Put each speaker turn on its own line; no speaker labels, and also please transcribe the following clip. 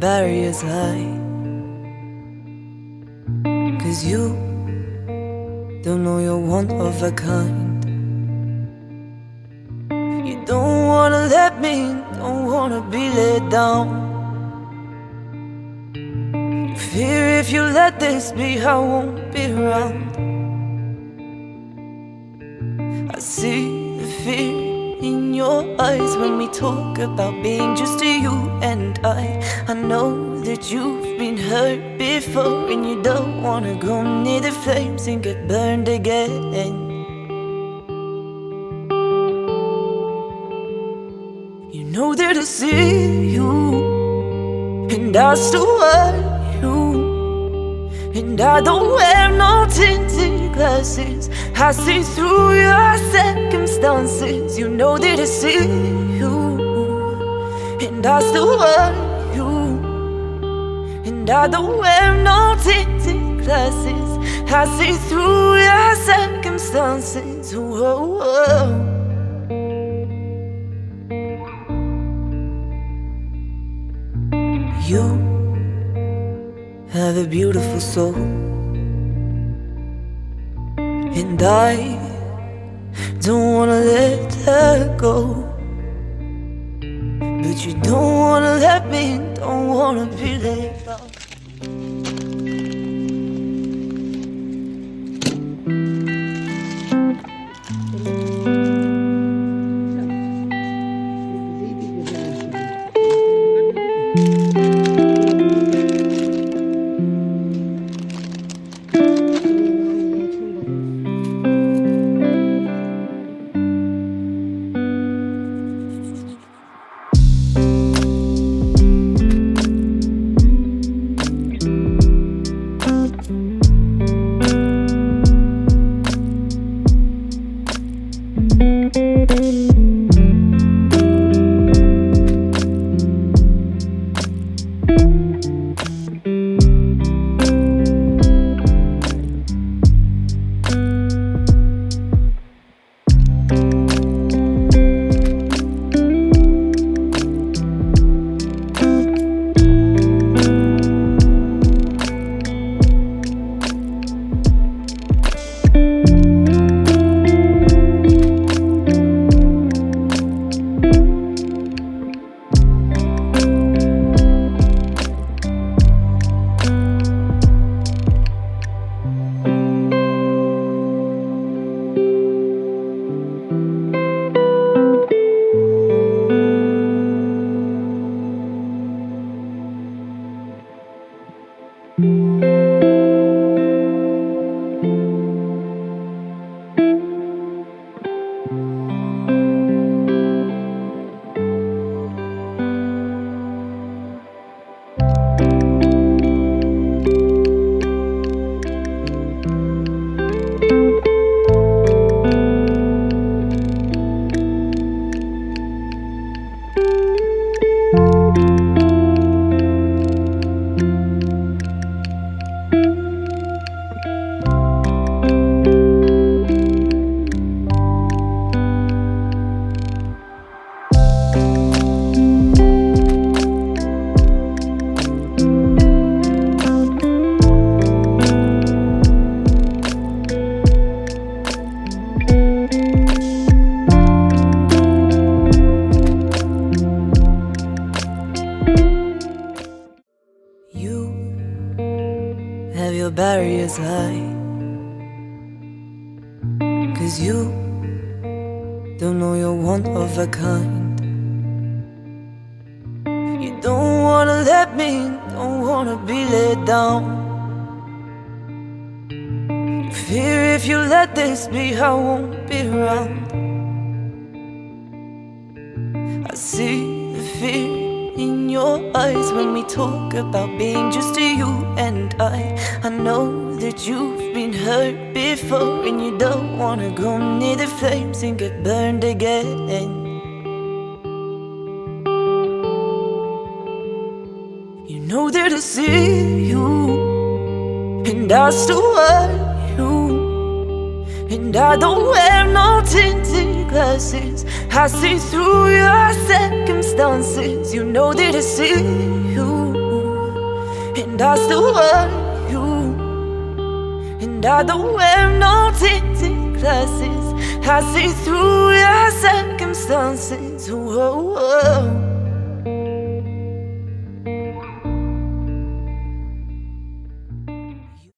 barriers high, 'cause you don't know you're one of a kind. You don't wanna let me, don't wanna be let down. You fear if you let this be, I won't be around. I see the fear in your eyes when we talk about being just you and I know that you've been hurt before, and you don't wanna go near the flames and get burned again. You know that I see you, and I still want you, and I don't wear no tinted glasses. I see through your circumstances. You know that I see you, and I still want you, and I don't wear no tinted glasses. I see through your circumstances. Whoa, whoa. You have a beautiful soul, and I don't wanna let her go. But you don't wanna let me, don't wanna be let go. Have your barriers high, 'cause you don't know you're one of a kind. You don't wanna let me in, don't wanna be let down. You fear if you let this be, I won't be around. I see the fear in your eyes when we talk about being just you and I know that you've been hurt before, and you don't wanna go near the flames and get burned again. You know that I see you, and I still want you, and I don't wear no tinted glasses. I see through your circumstances. You know that I see you, and I still want you, and I don't wear no tinted glasses. I see through your circumstances. Whoa, whoa.